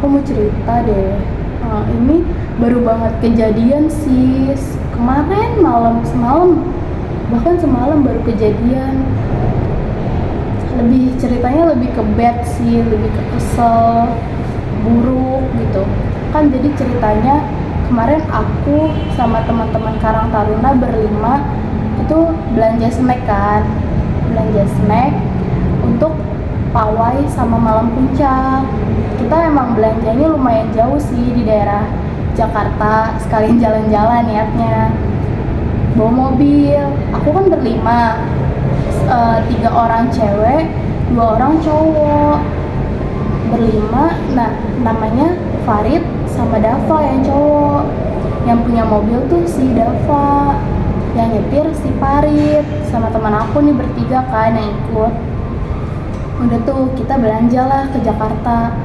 mau cerita deh. Ini baru banget kejadian sih. Kemarin malam, semalam, bahkan semalam baru kejadian. Lebih ceritanya lebih ke bad sih, lebih ke kesel, buruk gitu. Kan jadi ceritanya kemarin aku sama teman-teman Karang Taruna berlima itu belanja snack kan. Belanja snack untuk pawai sama malam puncak. Kita emang belanjanya lumayan jauh sih di daerah Jakarta, sekalian jalan-jalan niatnya. Bawa mobil, aku kan berlima, 3 orang cewek, 2 orang cowok, berlima. Nah, namanya Farid sama Dava yang cowok. Yang punya mobil tuh si Dava, yang nyetir si Farid, sama teman aku nih bertiga kan yang ikut. Udah tuh kita belanja lah ke Jakarta.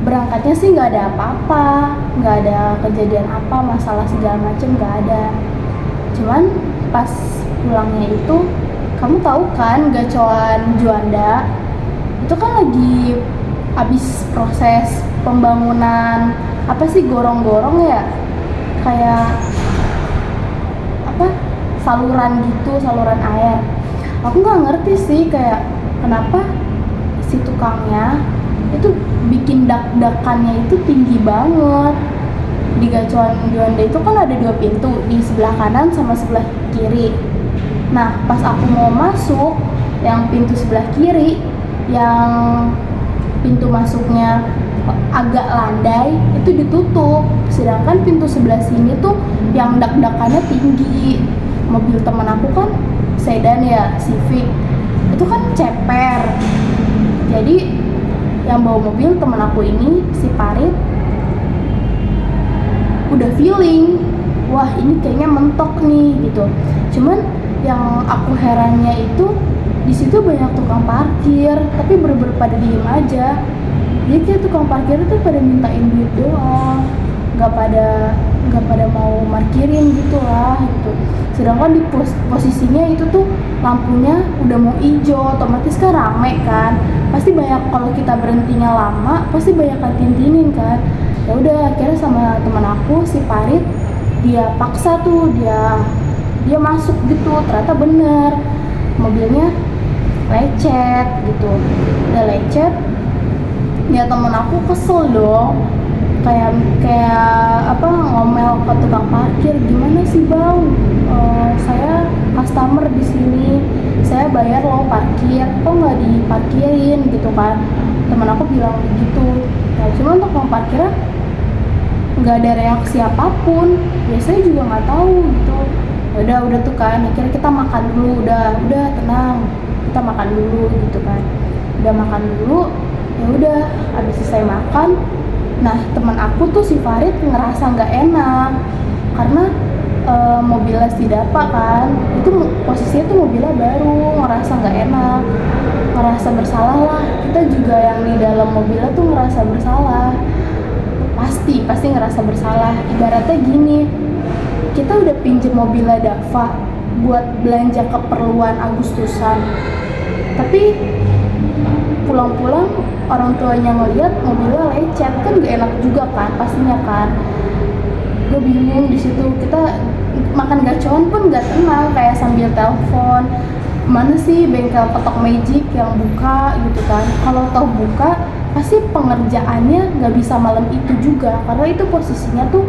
Berangkatnya sih nggak ada apa-apa, nggak ada kejadian apa, masalah segala macem nggak ada. Cuman pas pulangnya itu, kamu tahu kan gacoan Juanda itu kan lagi abis proses pembangunan apa sih, gorong-gorong ya, kayak apa, saluran gitu, saluran air. Aku nggak ngerti sih kayak kenapa si tukangnya itu bikin dak-dakannya itu tinggi banget. Di gacuan Juanda itu kan ada 2 pintu, di sebelah kanan sama sebelah kiri. Nah, pas aku mau masuk yang pintu sebelah kiri, yang pintu masuknya agak landai, itu ditutup. Sedangkan pintu sebelah sini tuh yang dak-dakannya tinggi. Mobil temen aku kan sedan ya, Civic, itu kan ceper. Jadi yang bawa mobil temen aku ini, si Farid, udah feeling, wah ini kayaknya mentok nih gitu. Cuman yang aku herannya itu di situ banyak tukang parkir, tapi bener-bener pada diem aja. Jadi kayak tukang parkir itu pada mintain duit doang, nggak pada mau parkirin gitu lah gitu. Sedangkan di posisinya itu tuh lampunya udah mau hijau, otomatis kan rame kan, pasti banyak, kalau kita berhentinya lama pasti banyak tintinin kan. Ya udah, akhirnya sama teman aku si Farid, dia paksa tuh, dia masuk gitu. Ternyata bener mobilnya lecet gitu. Udah lecet, ya temen aku kesel dong, kayak apa, ngomel ke tukang parkir, gimana sih bang, saya customer di sini, saya bayar loh parkir, kok nggak diparkirin gitu kan. Temen aku bilang begitu. Nah, cuman tukang parkirnya nggak ada reaksi apapun, biasanya juga nggak tahu gitu. Udah tuh kan, akhirnya kita makan dulu, udah tenang, kita makan dulu gitu kan. Udah makan dulu, ya udah, habis selesai makan. Nah, teman aku tuh si Farid ngerasa nggak enak karena mobilnya si Dapa kan, itu posisinya tuh mobilnya baru, ngerasa nggak enak, ngerasa bersalah lah. Kita juga yang di dalam mobilnya tuh ngerasa bersalah, pasti ngerasa bersalah. Ibaratnya gini, kita udah pinjem mobilnya Dava buat belanja keperluan Agustusan, tapi pulang-pulang orang tuanya ngeliat mobilnya lecet, kan gak enak juga kan pastinya kan. Gue bingung di situ, kita makan gacoan pun gak tenang, kayak sambil telepon, mana sih bengkel Petok Magic yang buka gitu kan. Kalau toh buka, pasti pengerjaannya nggak bisa malam itu juga, karena itu posisinya tuh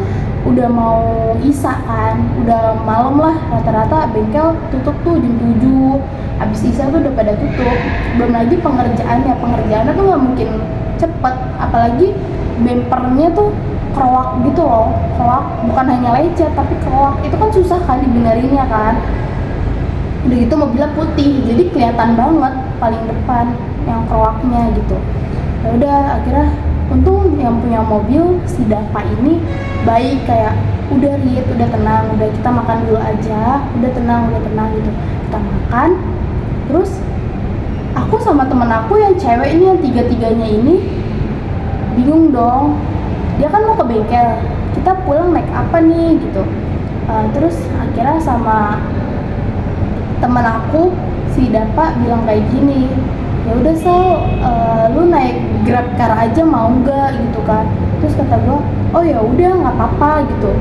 udah mau isya kan, udah malam lah, rata-rata bengkel tutup tuh jam 7, abis isya tuh udah pada tutup. Belum lagi pengerjaannya tuh nggak mungkin cepet, apalagi bempernya tuh keroak gitu loh, keroak, bukan hanya lecet tapi keroak, itu kan susah kan dibenerinnya kan. Udah gitu mobilnya putih, jadi kelihatan banget paling depan yang keroaknya gitu. Ya udah, akhirnya untung yang punya mobil si Dapa ini baik, kayak udah Rit, udah tenang, udah kita makan dulu aja, udah tenang gitu. Kita makan, terus aku sama temen aku yang cewek ini, yang tiga-tiganya ini bingung dong. Dia kan mau ke bengkel, kita pulang naik apa nih gitu. Terus akhirnya sama temen aku si Dapa bilang kayak gini, ya udah Sal, lu naik Grab car aja mau nggak gitu kan. Terus kata gue, oh ya udah nggak apa-apa gitu.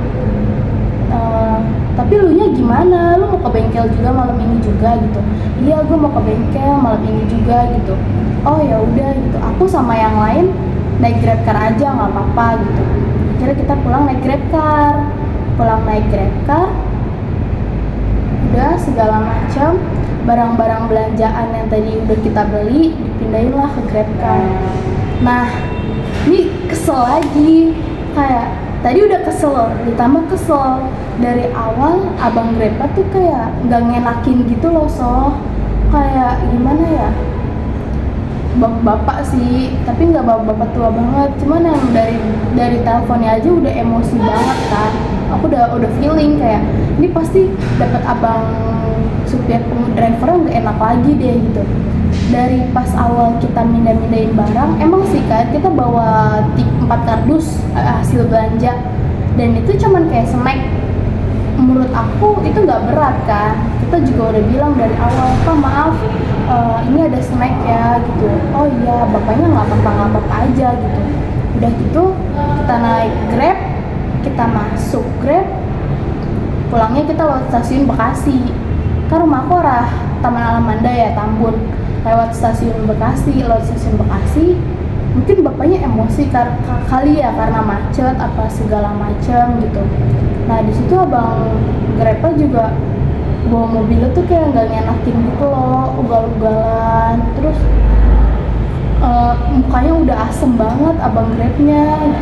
Tapi lu nya gimana, lu mau ke bengkel juga malam ini juga gitu? Iya, gue mau ke bengkel malam ini juga gitu. Oh ya udah gitu, aku sama yang lain naik grab car aja nggak apa-apa gitu. Akhirnya kita pulang naik grab car, udah segala macam barang-barang belanjaan yang tadi udah kita beli dipindahin lah ke grab car. Nah ini kesel lagi, kayak tadi udah kesel, ditambah kesel dari awal abang Grabnya tuh kayak nggak ngenakin gitu loh. Kayak gimana ya, bapak sih, tapi nggak bapak tua banget, cuman yang dari teleponnya aja udah emosi banget kan. Aku udah feeling kayak ini pasti dapat abang supir drivernya nggak enak lagi deh gitu. Dari pas awal kita mindahin barang, emang sih kan kita bawa 4 kardus hasil belanja, dan itu cuman kayak snack. Menurut aku itu nggak berat kan, kita juga udah bilang dari awal, Pak maaf ini ada snack ya gitu. Oh iya, bapaknya nggak apa-apa aja gitu. Udah gitu kita naik Grab, kita masuk Grab, pulangnya kita lewat stasiun Bekasi. Kan rumah aku arah Taman Alamanda ya, Tambun. Lewat stasiun Bekasi, mungkin bapaknya emosi kali ya karena macet apa segala macam gitu. Nah di situ abang Grabnya juga bawa mobilnya tuh kayak nggak ngenakin gitu loh, ugal-ugalan, terus mukanya udah asem banget abang Grabnya.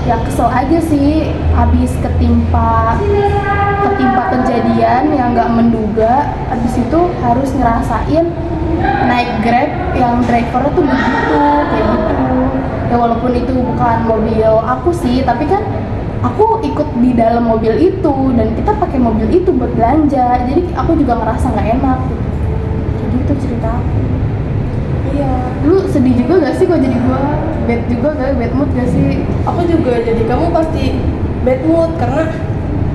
Ya kesel aja sih, habis ketimpa kejadian yang nggak menduga, habis itu harus ngerasain naik Grab yang drivernya tuh begitu, kayak gitu. Ya walaupun itu bukan mobil aku sih, tapi kan aku ikut di dalam mobil itu dan kita pakai mobil itu buat belanja, jadi aku juga ngerasa nggak enak gitu. Jadi itu cerita aku. Iya, lu sedih juga gak sih kok jadi gua? Bad juga gak? Bad mood gak sih? Aku juga, jadi kamu pasti bad mood karena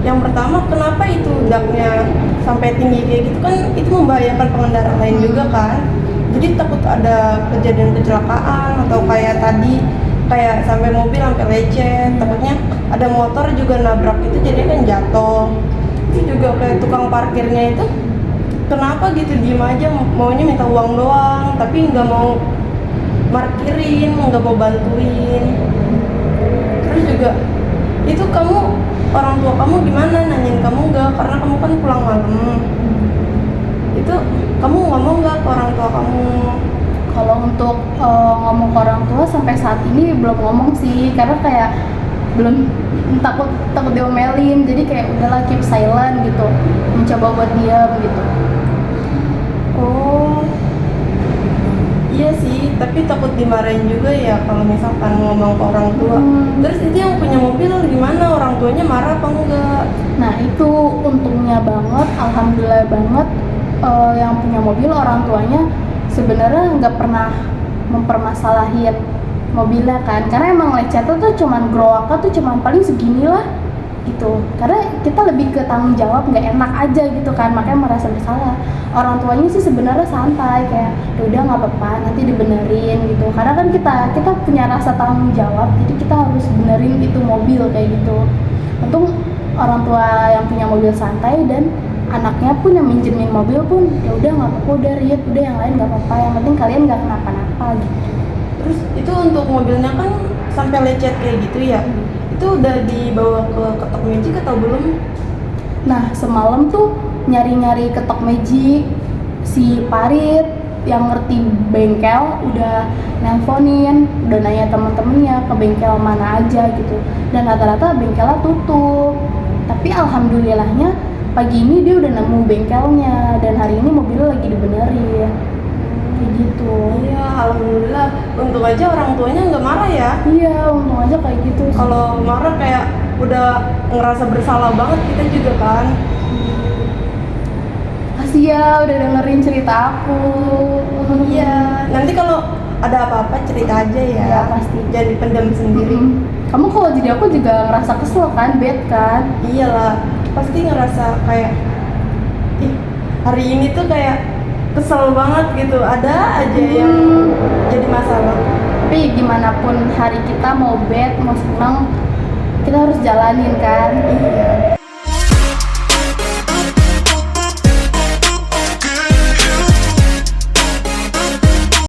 yang pertama, kenapa itu daknya sampai tinggi kayak gitu kan, itu membahayakan pengendara lain juga kan. Jadi takut ada kejadian kecelakaan atau kayak tadi, kayak sampai mobil sampai lecet, takutnya ada motor juga nabrak itu jadinya kan jatuh. Itu juga kayak tukang parkirnya itu, kenapa gitu diem aja, maunya minta uang doang tapi nggak mau parkirin, nggak mau bantuin. Terus juga itu kamu, orang tua kamu gimana, nanyain kamu nggak, karena kamu kan pulang malam. Itu kamu ngomong nggak ke orang tua kamu? Kalau untuk ngomong ke orang tua sampai saat ini belum ngomong sih, karena kayak belum, takut diomelin, jadi kayak udahlah keep silent gitu, mencoba buat diam gitu. Oh iya sih, tapi takut dimarahin juga ya kalau misalkan ngomong ke orang tua. Terus itu yang punya mobil gimana, orang tuanya marah apa enggak? Nah itu untungnya banget, alhamdulillah banget, yang punya mobil orang tuanya sebenarnya nggak pernah mempermasalahin mobilnya kan, karena emang lecetnya tuh cuman growaknya tuh cuman paling segini lah gitu, karena kita lebih ke tanggung jawab, nggak enak aja gitu kan, makanya merasa bersalah. Orang tuanya sih sebenarnya santai, kayak ya udah nggak apa-apa nanti dibenerin gitu, karena kan kita punya rasa tanggung jawab, jadi kita harus benerin itu mobil kayak gitu. Untung orang tua yang punya mobil santai, dan anaknya pun yang minjemin mobil pun ya udah nggak apa-apa, udah Riet, udah yang lain nggak apa-apa, yang penting kalian nggak kenapa-napa gitu. Terus itu untuk mobilnya kan sampai lecet kayak gitu ya, itu udah dibawa ke ketok magic atau belum? Nah semalam tuh nyari-nyari ketok magic, si Parit yang ngerti bengkel udah nelponin, udah nanya temen-temennya ke bengkel mana aja gitu, dan rata-rata bengkelnya tutup. Tapi alhamdulillahnya pagi ini dia udah nemu bengkelnya, dan hari ini mobilnya lagi dibenerin kayak gitu. Iya, alhamdulillah. Untung aja orang tuanya nggak marah ya. Iya, untung aja kayak gitu. Kalau marah kayak udah ngerasa bersalah banget kita juga kan. Kasih ya udah dengerin cerita aku. Iya, nanti kalau ada apa-apa cerita aja ya. Iya, pasti. Jadi pendam sendiri. Kamu kalau jadi aku juga ngerasa kesel kan, bad kan? Iyalah, pasti ngerasa kayak ih, hari ini tuh kayak kesel banget gitu, ada aja yang jadi masalah. Tapi gimana pun hari kita mau bad mau seneng, kita harus jalanin kan.